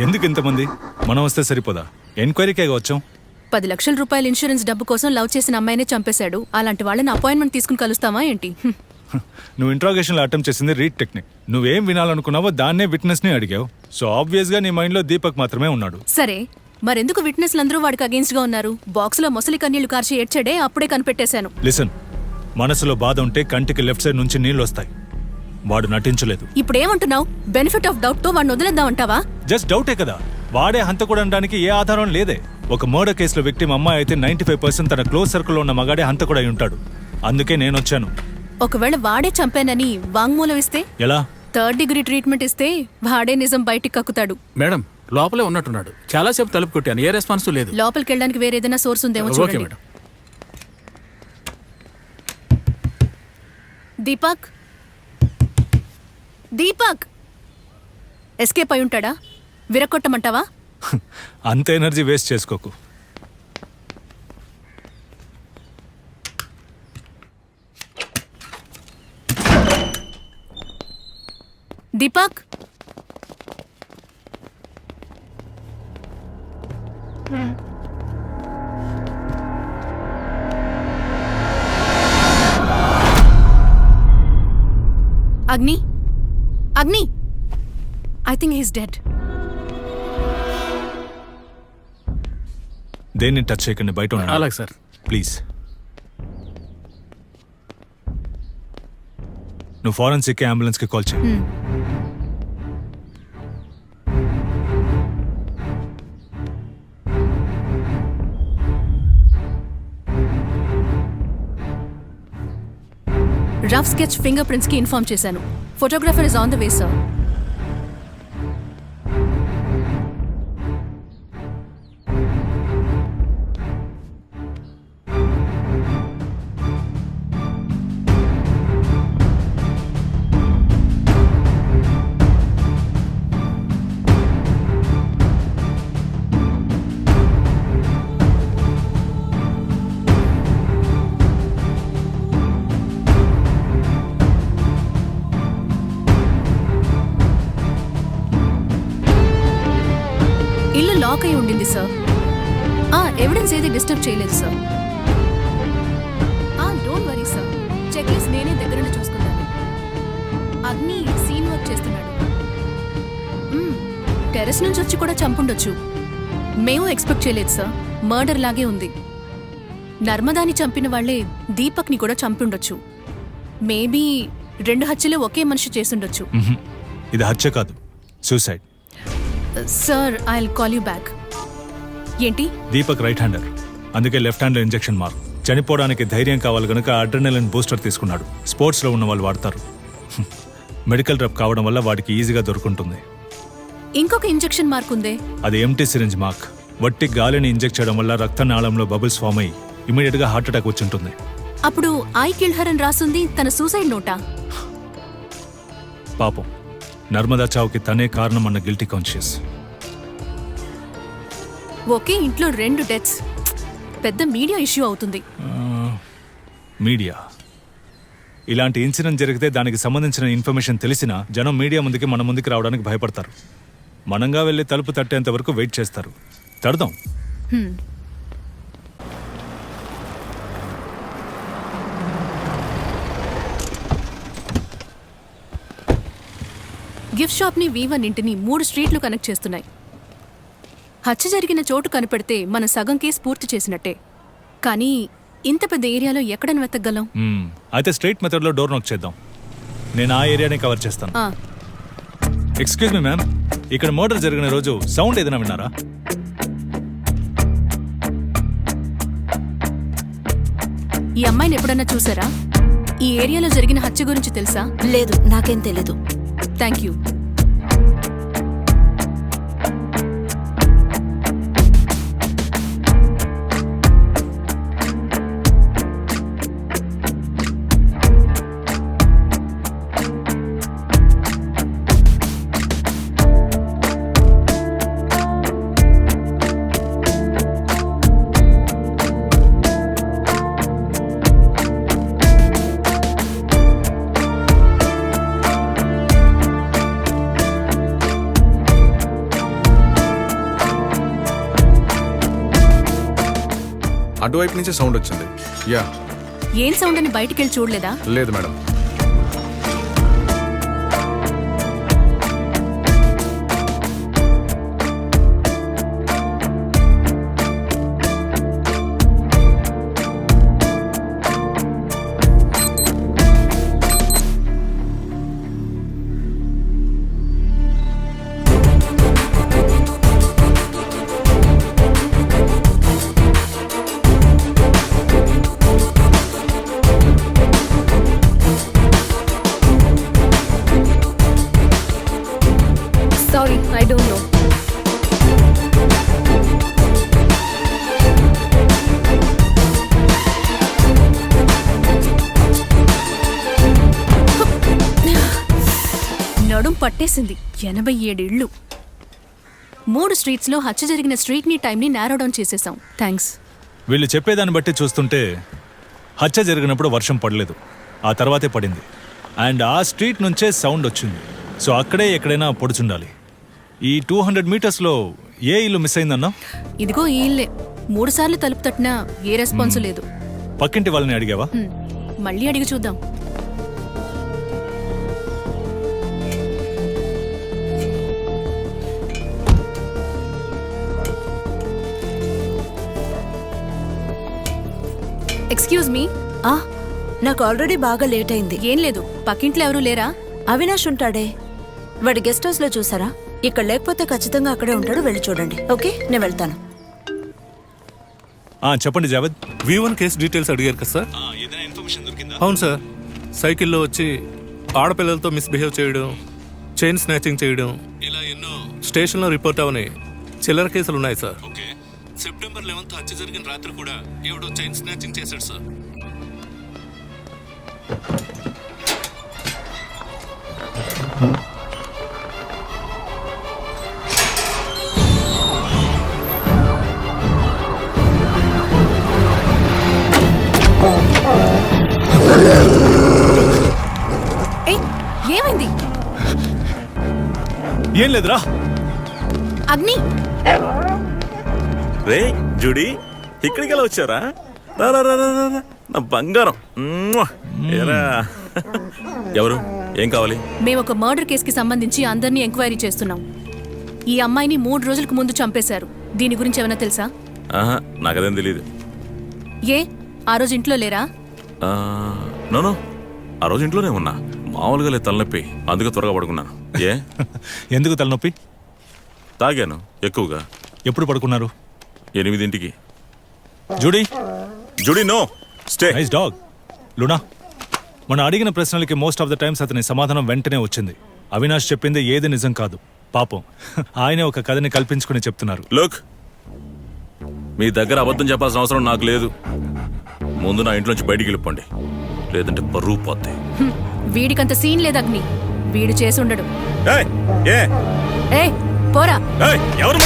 ఎందుకు ఇంతమంది? మనం వస్తే సరిపోదా? ఎంక్వైరీకే వచ్చాం. 10 లక్షల రూపాయల ఇన్సూరెన్స్ డబ్బు కోసం లవ్ చేసిన అమ్మాయినే చంపేశాడు. అలాంటి వాళ్ళని అపాయింట్మెంట్ తీసుకుని కలుస్తావా ఏంటి? నువ్వు ఇంట్రాగేషన్లో అటెంప్ట్ చేసింది రీడ్ టెక్నిక్. నువ్వేం వినాలనుకున్నావో దాన్నే విట్నెస్ని అడిగావు. సో ఆబ్వియస్గా నీ మైండ్లో దీపక్ మాత్రమే ఉన్నాడు. సరే, మరెందుకు విట్నెస్లందరూ వాడికి అగేన్స్ట్ గా ఉన్నారు? బాక్స్ లో మొసలి కన్నీళ్లు కార్చి ఏడ్చాడే, అప్పుడే కనిపెట్టేశాను. లిసన్, మనసులో బాధ ఉంటే కంటికి లెఫ్ట్ సైడ్ నుంచి నీళ్ళు వస్తాయి. వాడు నటించలేదు. ఇప్పుడేమంటున్నావు? బెనిఫిట్ ఆఫ్ డౌట్ తో వాడిని వదిలేద్దామంటావా? జస్ట్ డౌటే కదా. వాడే హంతకుడు అనడానికి ఏ ఆధారం లేదే. ఒక మర్డర్ కేసులో విక్టిమ్ అమ్మాయి అయితే 95% తన క్లోజ్ సర్కిల్లో ఉన్న మగాడే హంతకుడు అయి ఉంటాడు. అందుకే నేను వచ్చాను. ఒకవేళ వాడే చంపానని వాంగ్మూలం ఇస్తే? ఎలా? 3rd డిగ్రీ ట్రీట్మెంట్ ఇస్తే వాడే నిజం బయటికి కక్కుతాడు. మేడం, లోపలే ఉన్నట్టున్నాడు. చాలాసేపు తలుపు కొట్టాను, ఏ రెస్పాన్స్ లేదు. లోపలికి వెళ్ళడానికి వేరే ఏదైనా సోర్స్ ఉందేమో ఓకే చూడండి. మేడం. దీపక్, దీపక్ ఎస్కేప్ అయి ఉంటాడా? విరక్కొట్టమంటావా? అంత ఎనర్జీ వేస్ట్ చేసుకోకు. Deepak, Agni, Agni, I think he's dead. దేన్ని టచ్ చేయకండి, బయట ఉండండి. అలాగే సార్. ప్లీజ్. నువ్వు ఫారెన్సిక్ అంబులెన్స్కి కాల్ చేయి. రఫ్ స్కెచ్ ఫింగర్ ప్రింట్స్ కి ఇన్ఫార్మ్ చేశాను. Photographer is on the way sir. ఇల్లు లాక్ అయి ఉండింది సార్. ఎవిడెన్స్ ఏది డిస్టర్బ్ చేయలేదు sir. Don't worry sir, check list నేనే దగ్గరుండి చూసుకున్నాను. అగ్ని సీన్ వర్క్ చేస్తున్నాడు. టెర్రస్ నుంచి వచ్చి కూడా చంపుండొచ్చు. మేము ఎక్స్పెక్ట్ చేయలేదు సార్. మర్డర్ లాగే ఉంది. నర్మదాని చంపిన వాళ్లే దీపక్ని కూడా చంపుండొచ్చు. మేబీ 2 హత్యలు ఒకే మనిషి చేసుండొచ్చు. ఇది హత్య కాదు, suicide. Sir, I will call you back. ఏంటి? దీపక్ రైట్ హ్యాండర్, అందుకే లెఫ్ట్ హ్యాండ్లో ఇంజెక్షన్ మార్క్. చనిపోవడానికి ధైర్యం కావాలి కనుక అడ్రినలిన్ బూస్టర్ తీసుకున్నాడు. స్పోర్ట్స్లో ఉన్న వాళ్ళు వాడతారు. మెడికల్ డ్రప్ కావడం వల్ల వాడికి ఈజీగా దొరుకుంటుంది. ఇంకొక ఇంజెక్షన్ మార్క్ ఉందే? అది ఎంటీ సిరింజ్ మార్క్. వట్టి గాలిని ఇంజెక్ట్ చేయడం వల్ల రక్తనాళంలో బబుల్స్ ఫామ్ అయ్యి ఇమీడియట్ గా హార్ట్ అటాక్ వచ్చి ఉంటుంది. అప్పుడు ఐ కిల్డ్ హర్ అని రాసుంది తన సూసైడ్ నోటా? పాపం, నర్మదా చావుకి తనే కారణం అన్న గిల్టీ కాన్షియస్. ఒకే ఇంట్లో 2 డెత్స్. పెద్ద మీడియా ఇష్యూ అవుతుంది. మీడియా ఇలాంటి ఇన్సిడెంట్ జరిగితే దానికి సంబంధించిన ఇన్ఫర్మేషన్ తెలిసినా జనం మీడియా ముందుకి మన ముందుకు రావడానికి భయపడతారు. మనంగా వెళ్ళి తలుపు తట్టేంత వరకు వెయిట్ చేస్తారు. తడదాం. గిఫ్ట్ షాప్ ని V1 ఇంటిని 3 స్ట్రీట్లు కనెక్ట్ చేస్తున్నాయి. హత్య జరిగిన చోటు కనిపెడితే మన సగం కేసు పూర్తి చేసినట్టే. కానీ ఇంత పెద్ద ఏరియాలో ఎక్కడని వెతకగలం? అయితే స్ట్రైట్ మెథడ్ లో డోర్ నాక్ చేద్దాం. నేను ఆ ఏరియానే కవర్ చేస్తాను. ఎక్స్క్యూజ్ మీ మ్యామ్, ఇక్కడ మర్డర్ జరిగిన రోజు సౌండ్ ఏదైనా విన్నారా? ఈ అమ్మాయిని ఎప్పుడన్నా చూసారా? ఈ ఏరియాలో జరిగిన హత్య గురించి తెలుసా? లేదు, నాకేం తెలీదు. Thank you. అటువైపు నుంచి సౌండ్ వచ్చింది. యా. ఏం సౌండ్ అని బయటికి వెళ్ళి చూడలేదా? లేదు madam. Sorry, I don't know. నడుం పట్టేసింది. 87 ఇళ్ళు. 3 స్ట్రీట్స్లో హత్య జరిగిన స్ట్రీట్ని టైంని నారో డౌన్ చేసేసాం. థ్యాంక్స్. వీళ్ళు చెప్పేదాన్ని బట్టి చూస్తుంటే హత్య జరిగినప్పుడు వర్షం పడలేదు, ఆ తర్వాతే పడింది. అండ్ ఆ స్ట్రీట్ నుంచే సౌండ్ వచ్చింది. సో అక్కడే ఎక్కడైనా పొడుచుండాలి. ఈ 200 మీటర్స్లో ఏ ఇల్లు మిస్ అయిందన్నా? ఇదిగో ఈ ఇల్లే. 3 సార్లు తలుపు తట్టినా ఏ రెస్పాన్స్ లేదు. పక్కింటి వాళ్ళని అడిగావా? మళ్ళీ అడిగి చూద్దాం. Excuse me. నాకు ఆల్రెడీ బాగా లేట్ అయింది. ఏం లేదు, పక్కింట్లో ఎవరూ లేరా? అవినాష్ ఉంటాడే, వాడి గెస్ట్ హౌస్ లో చూసారా? ఇక్కడ లేకపోతే ఖచ్చితంగా అక్కడే ఉంటాడు, వెళ్ళి చూడండి. ఓకే, నేను వెళ్తాను. చెప్పండి జావేద్. V1 కేసు డీటెయిల్స్ అడిగారు కదా సార్? ఏదైనా ఇన్ఫర్మేషన్ దొరికిందా? అవును సార్. సైకిల్లో వచ్చి ఆడపిల్లలతో మిస్బిహేవ్ చేయడం, చైన్ స్నాచింగ్ చేయడం, ఇలా ఎన్నో స్టేషన్లో రిపోర్ట్ అవని చిల్లర కేసులు ఉన్నాయి సార్. సెప్టెంబర్ 11 హత్య జరిగిన రాత్రి కూడా ఎవడో చైన్ స్నాచింగ్ చేశాడు సార్. ఏమైంది? ఏం లేదురా. అగ్ని. రే జుడి, ఇక్కడికి ఎలా వచ్చారా? రా రా రా రా రా. నా బంగారం. ఏరా. ఎవరు? ఏం కావాలి? మేము ఒక మర్డర్ కేసుకి సంబంధించి అందరినీ ఎంక్వైరీ చేస్తున్నాం. ఈ అమ్మాయిని 3 రోజులకు ముందు చంపేశారు. దీని గురించి ఏమైనా తెలుసా? ఆహా, నాకదేం తెలీదు. ఏ ఆ రోజు ఇంట్లో లేరా? నోనో, ఆ రోజు ఇంట్లోనే ఉన్నా. మామూలుగా లేదు తలనొప్పి, అందుకే త్వరగా పడుకున్నాను. ఏ? ఎందుకు తలనొప్పి? తాగాను ఎక్కువగా. ఎప్పుడు పడుకున్నారు? 8ంటికి. Judy. Judy no stay. Nice dog. Luna, మనం అడిగిన ప్రశ్నలకి మోస్ట్ ఆఫ్ ద టైమ్స్ అతని సమాధానం వెంటనే వచ్చింది. అవినాష్ చెప్పింది ఏది నిజం కాదు. పాపం, ఆయనే ఒక కథని కల్పించుకుని చెప్తున్నారు. లుక్, మీ దగ్గర అబద్ధం చెప్పాల్సిన అవసరం నాకు లేదు. ముందు నా ఇంట్లోంచి బయటికి వెళ్ళిపోండి, లేదంటే పరువు పోద్ది. వీడికంత సీన్ లేదు అగ్ని. వీడు చేసి ఉండడు. ఏయ్, ఏ? ఏయ్, పోరా. ఏయ్, ఎవరు?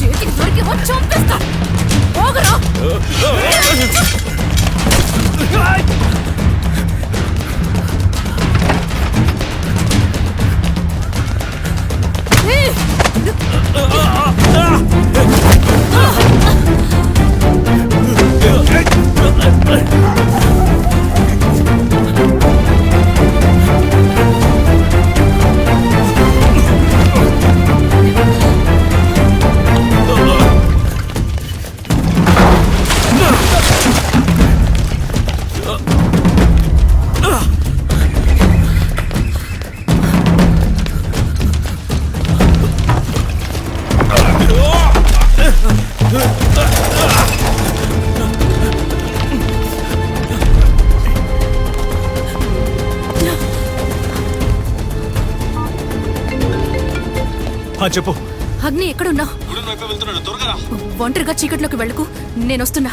చేతికి దొరికి వచ్చి చంపేస్తా. పోగరా. చెప్పు. అగ్ని ఎక్కడున్నావు? వైపు వెళ్తున్నాడు త్వరగా రా. ఒంటరిగా చీకట్లోకి వెళ్ళకు నేనొస్తున్నా